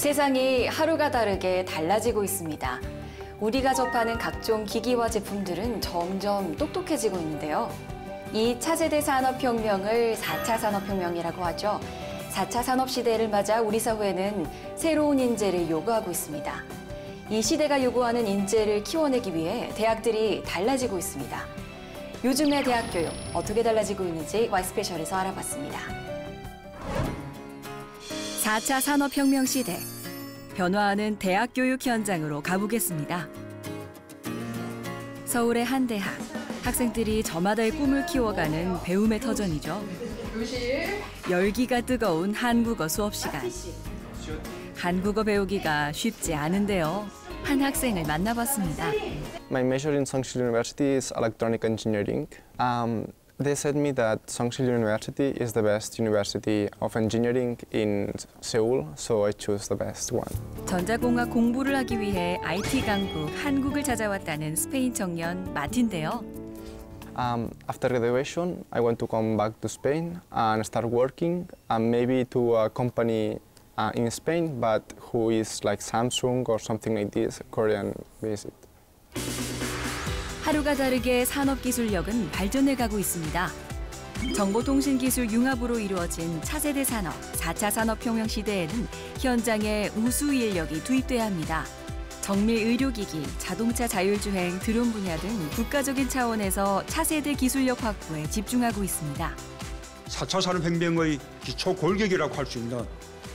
세상이 하루가 다르게 달라지고 있습니다. 우리가 접하는 각종 기기와 제품들은 점점 똑똑해지고 있는데요. 이 차세대 산업혁명을 4차 산업혁명이라고 하죠. 4차 산업시대를 맞아 우리 사회는 새로운 인재를 요구하고 있습니다. 이 시대가 요구하는 인재를 키워내기 위해 대학들이 달라지고 있습니다. 요즘의 대학 교육 어떻게 달라지고 있는지 Y스페셜에서 알아봤습니다. 4차 산업혁명 시대, 변화하는 대학 교육 현장으로 가보겠습니다. 서울의 한 대학, 학생들이 저마다의 꿈을 키워가는 배움의 터전이죠. 열기가 뜨거운 한국어 수업 시간. 한국어 배우기가 쉽지 않은데요. 한 학생을 만나봤습니다. My major in Songsil University is electronic engineering. They said me that Songsil University is the best university of engineering in Seoul, so I chose the best one. 전자공학 공부를 하기 위해 IT 강국 한국을 찾아왔다는 스페인 청년 마틴인데요. After graduation, I want to come back to Spain and start working, and maybe to a company in Spain, but who is like Samsung or something like this, Korean-based. 하루가 다르게 산업기술력은 발전해가고 있습니다. 정보통신기술 융합으로 이루어진 차세대 산업, 4차 산업혁명 시대에는 현장에 우수 인력이 투입돼야 합니다. 정밀 의료기기, 자동차 자율주행, 드론 분야 등 국가적인 차원에서 차세대 기술력 확보에 집중하고 있습니다. 4차 산업혁명의 기초 골격이라고 할 수 있는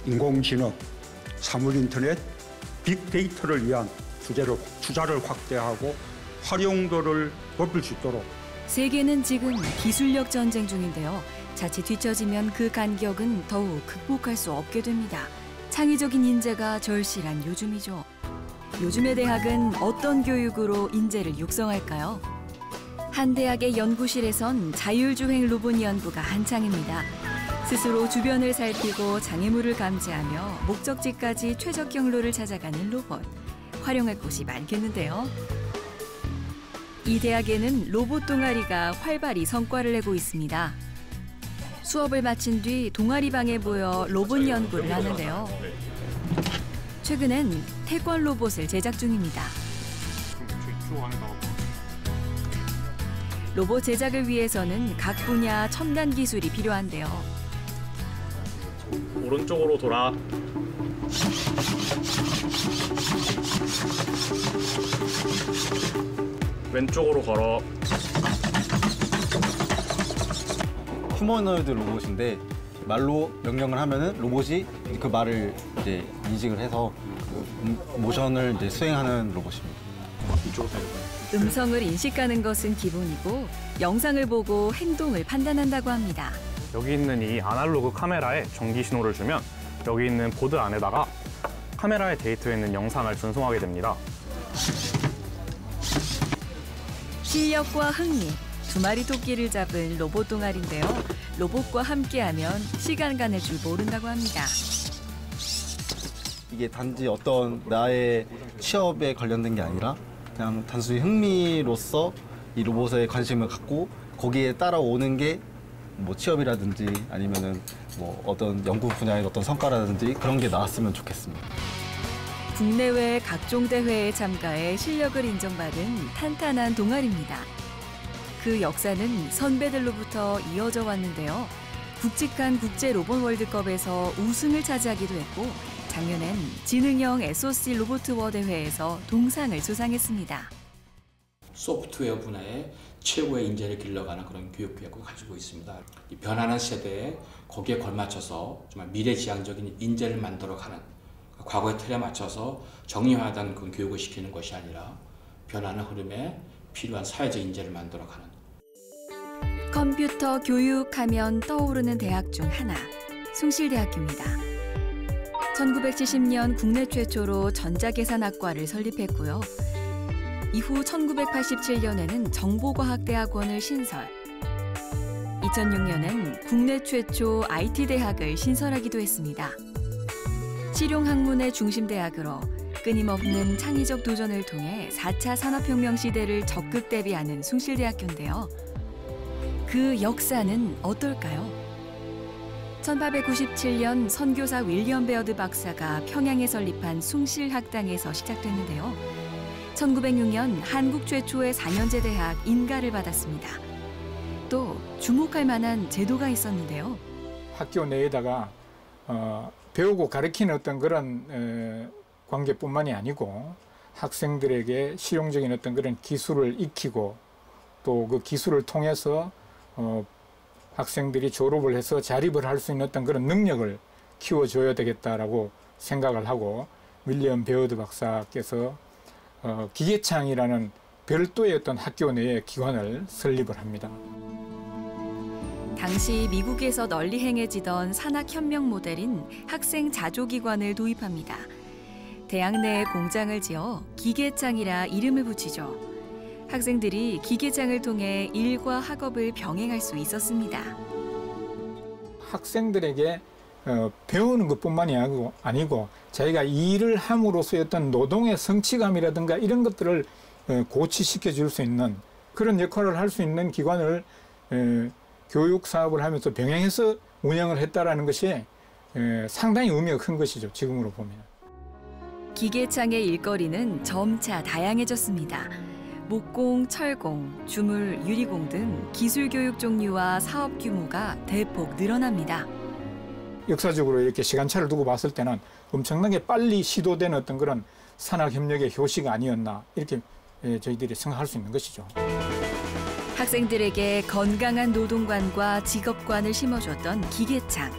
인공지능, 사물인터넷, 빅데이터를 위한 투자를 확대하고 활용도를 높일 수 있도록. 세계는 지금 기술력 전쟁 중인데요. 자칫 뒤처지면 그 간격은 더욱 극복할 수 없게 됩니다. 창의적인 인재가 절실한 요즘이죠. 요즘의 대학은 어떤 교육으로 인재를 육성할까요? 한 대학의 연구실에선 자율주행 로봇 연구가 한창입니다. 스스로 주변을 살피고 장애물을 감지하며 목적지까지 최적 경로를 찾아가는 로봇. 활용할 곳이 많겠는데요. 이 대학에는 로봇 동아리가 활발히 성과를 내고 있습니다. 수업을 마친 뒤 동아리방에 모여 로봇 연구를 하는데요. 최근엔 태권 로봇을 제작 중입니다. 로봇 제작을 위해서는 각 분야 첨단 기술이 필요한데요. 오른쪽으로 돌아. 왼쪽으로 걸어. 휴머노이드 로봇인데 말로 명령을 하면은 로봇이 그 말을 이제 인식을 해서 그 모션을 이제 수행하는 로봇입니다. 음성을 인식하는 것은 기본이고 영상을 보고 행동을 판단한다고 합니다. 여기 있는 이 아날로그 카메라에 전기 신호를 주면 여기 있는 보드 안에다가 카메라에 데이트해 있는 영상을 전송하게 됩니다. 실력과 흥미, 두 마리 토끼를 잡은 로봇 동아리인데요. 로봇과 함께하면 시간 가는 줄 모른다고 합니다. 이게 단지 어떤 나의 취업에 관련된 게 아니라 그냥 단순히 흥미로서 이 로봇에 관심을 갖고 거기에 따라오는 게 뭐 취업이라든지 아니면은 뭐 어떤 연구 분야의 어떤 성과라든지 그런 게 나왔으면 좋겠습니다. 국내외 각종 대회에 참가해 실력을 인정받은 탄탄한 동아리입니다. 그 역사는 선배들로부터 이어져 왔는데요. 굵직한 국제 로봇 월드컵에서 우승을 차지하기도 했고 작년엔 지능형 SoC 로봇워 대회에서 동상을 수상했습니다. 소프트웨어 분야에 최고의 인재를 길러가는 그런 교육 계획을 가지고 있습니다. 이 변하는 세대에 거기에 걸맞춰서 정말 미래지향적인 인재를 만들어가는 과거의 틀에 맞춰서 정리화된 그 교육을 시키는 것이 아니라 변하는 흐름에 필요한 사회적 인재를 만들어가는. 컴퓨터 교육하면 떠오르는 대학 중 하나, 숭실대학교입니다. 1970년 국내 최초로 전자계산학과를 설립했고요. 이후 1987년에는 정보과학대학원을 신설. 2006년엔 국내 최초 IT대학을 신설하기도 했습니다. 실용학문의 중심대학으로 끊임없는 창의적 도전을 통해 4차 산업혁명 시대를 적극 대비하는 숭실대학교인데요. 그 역사는 어떨까요? 1897년 선교사 윌리엄 베어드 박사가 평양에 설립한 숭실학당에서 시작됐는데요. 1906년 한국 최초의 4년제 대학 인가를 받았습니다. 또 주목할 만한 제도가 있었는데요. 학교 내에다가 배우고 가르치는 어떤 그런 관계뿐만이 아니고 학생들에게 실용적인 어떤 그런 기술을 익히고 또 그 기술을 통해서 학생들이 졸업을 해서 자립을 할 수 있는 어떤 그런 능력을 키워줘야 되겠다라고 생각을 하고 윌리엄 베어드 박사께서 기계창이라는 별도의 어떤 학교 내의 기관을 설립을 합니다. 당시 미국에서 널리 행해지던 산학혁명 모델인 학생 자조기관을 도입합니다. 대학 내에 공장을 지어 기계창이라 이름을 붙이죠. 학생들이 기계창을 통해 일과 학업을 병행할 수 있었습니다. 학생들에게 배우는 것뿐만이 아니고 자기가 일을 함으로써의 어떤 노동의 성취감이라든가 이런 것들을 고취시켜 줄 수 있는 그런 역할을 할 수 있는 기관을 교육 사업을 하면서 병행해서 운영을 했다라는 것이 상당히 의미가 큰 것이죠. 지금으로 보면. 기계창의 일거리는 점차 다양해졌습니다. 목공, 철공, 주물, 유리공 등 기술 교육 종류와 사업 규모가 대폭 늘어납니다. 역사적으로 이렇게 시간차를 두고 봤을 때는 엄청나게 빨리 시도된 어떤 그런 산학협력의 효시가 아니었나 이렇게 저희들이 생각할 수 있는 것이죠. 학생들에게 건강한 노동관과 직업관을 심어줬던 기계창.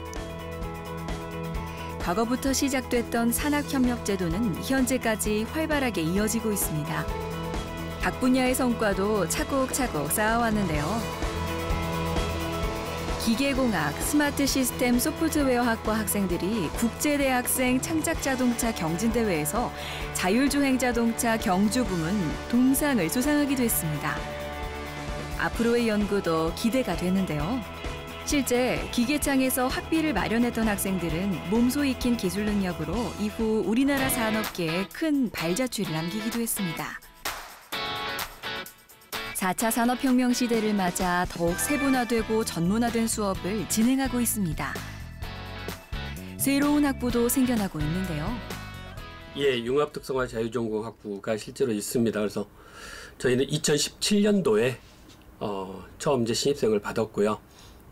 과거부터 시작됐던 산학협력 제도는 현재까지 활발하게 이어지고 있습니다. 각 분야의 성과도 차곡차곡 쌓아왔는데요. 기계공학, 스마트 시스템 소프트웨어학과 학생들이 국제대학생 창작자동차 경진대회에서 자율주행자동차 경주부문 동상을 수상하기도 했습니다. 앞으로의 연구도 기대가 되는데요. 실제 기계창에서 학비를 마련했던 학생들은 몸소 익힌 기술 능력으로 이후 우리나라 산업계에 큰 발자취를 남기기도 했습니다. 4차 산업혁명 시대를 맞아 더욱 세분화되고 전문화된 수업을 진행하고 있습니다. 새로운 학부도 생겨나고 있는데요. 예, 융합특성화 자유전공학부가 실제로 있습니다. 그래서 저희는 2017년도에 처음 이제 신입생을 받았고요.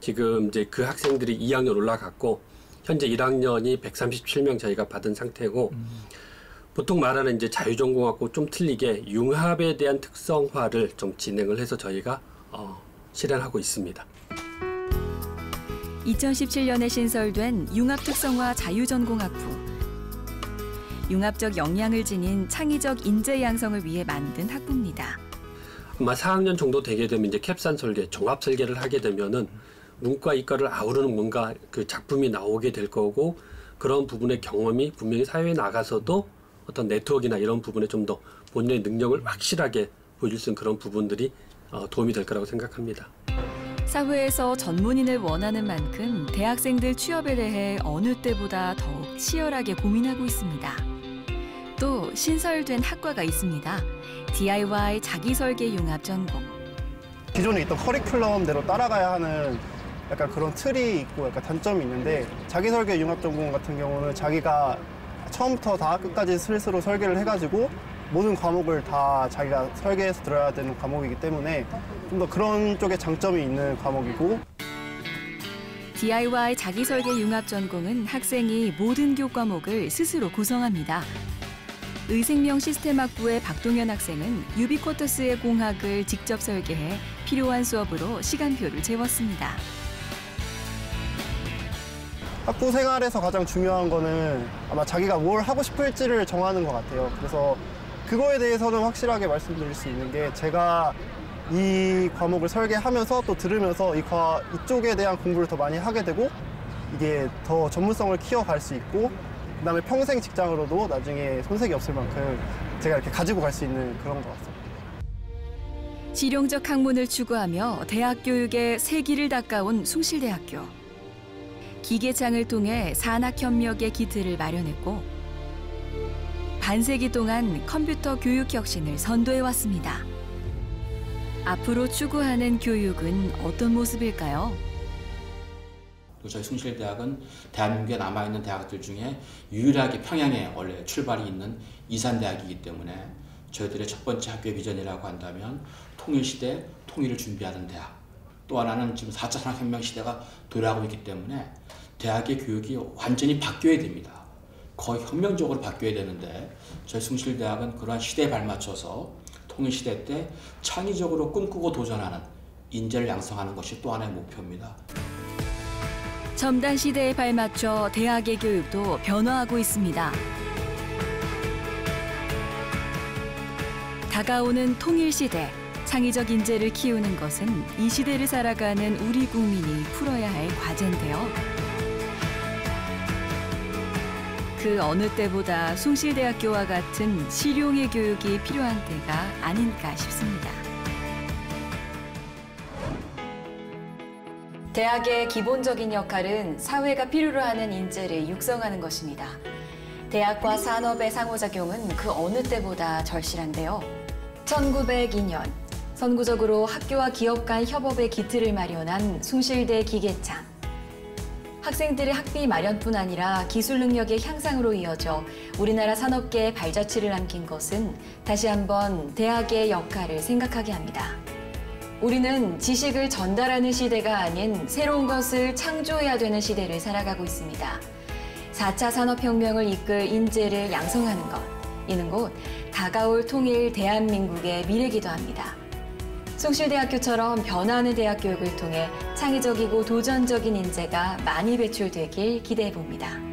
지금 이제 그 학생들이 2학년 올라갔고 현재 1학년이 137명 저희가 받은 상태고 보통 말하는 이제 자유전공학과 좀 틀리게 융합에 대한 특성화를 좀 진행을 해서 저희가 실현하고 있습니다. 2017년에 신설된 융합특성화 자유전공학부. 융합적 역량을 지닌 창의적 인재 양성을 위해 만든 학부입니다. 아마 4학년 정도 되게 되면 이제 캡산 설계, 종합 설계를 하게 되면은 문과 이과를 아우르는 뭔가 그 작품이 나오게 될 거고 그런 부분의 경험이 분명히 사회에 나가서도 어떤 네트워크나 이런 부분에 좀 더 본인의 능력을 확실하게 보여줄 수 있는 그런 부분들이 도움이 될 거라고 생각합니다. 사회에서 전문인을 원하는 만큼 대학생들 취업에 대해 어느 때보다 더욱 치열하게 고민하고 있습니다. 또 신설된 학과가 있습니다. DIY 자기설계 융합 전공. 기존에 있던 커리큘럼대로 따라가야 하는 약간 그런 틀이 있고 약간 단점이 있는데 자기설계 융합 전공 같은 경우는 자기가 처음부터 다 끝까지 스스로 설계를 해가지고 모든 과목을 다 자기가 설계해서 들어야 되는 과목이기 때문에 좀 더 그런 쪽에 장점이 있는 과목이고 DIY 자기설계 융합 전공은 학생이 모든 교과목을 스스로 구성합니다. 의생명 시스템학부의 박동현 학생은 유비쿼터스의 공학을 직접 설계해 필요한 수업으로 시간표를 채웠습니다. 학부 생활에서 가장 중요한 거는 아마 자기가 뭘 하고 싶을지를 정하는 것 같아요. 그래서 그거에 대해서는 확실하게 말씀드릴 수 있는 게 제가 이 과목을 설계하면서 또 들으면서 이쪽에 대한 공부를 더 많이 하게 되고 이게 더 전문성을 키워갈 수 있고 그다음에 평생 직장으로도 나중에 손색이 없을 만큼 제가 이렇게 가지고 갈 수 있는 그런 것 같습니다. 실용적 학문을 추구하며 대학 교육의 세기를 닦아온 숭실대학교. 기계창을 통해 산학협력의 기틀을 마련했고 반세기 동안 컴퓨터 교육 혁신을 선도해왔습니다. 앞으로 추구하는 교육은 어떤 모습일까요? 그리고 저희 숭실대학은 대한민국에 남아있는 대학들 중에 유일하게 평양에 원래 출발이 있는 이산대학이기 때문에 저희들의 첫 번째 학교의 비전이라고 한다면 통일시대, 통일을 준비하는 대학. 또 하나는 지금 4차 산업혁명 시대가 도래하고 있기 때문에 대학의 교육이 완전히 바뀌어야 됩니다. 거의 혁명적으로 바뀌어야 되는데 저희 숭실대학은 그러한 시대에 발맞춰서 통일시대 때 창의적으로 꿈꾸고 도전하는 인재를 양성하는 것이 또 하나의 목표입니다. 첨단 시대에 발맞춰 대학의 교육도 변화하고 있습니다. 다가오는 통일시대, 창의적 인재를 키우는 것은 이 시대를 살아가는 우리 국민이 풀어야 할 과제인데요. 그 어느 때보다 숭실대학교와 같은 실용의 교육이 필요한 때가 아닌가 싶습니다. 대학의 기본적인 역할은 사회가 필요로 하는 인재를 육성하는 것입니다. 대학과 산업의 상호작용은 그 어느 때보다 절실한데요. 1902년 선구적으로 학교와 기업 간 협업의 기틀을 마련한 숭실대 기계창. 학생들의 학비 마련뿐 아니라 기술 능력의 향상으로 이어져 우리나라 산업계에 발자취를 남긴 것은 다시 한번 대학의 역할을 생각하게 합니다. 우리는 지식을 전달하는 시대가 아닌 새로운 것을 창조해야 되는 시대를 살아가고 있습니다. 4차 산업혁명을 이끌 인재를 양성하는 것, 이는 곧 다가올 통일 대한민국의 미래이기도 합니다. 숭실대학교처럼 변화하는 대학 교육을 통해 창의적이고 도전적인 인재가 많이 배출되길 기대해 봅니다.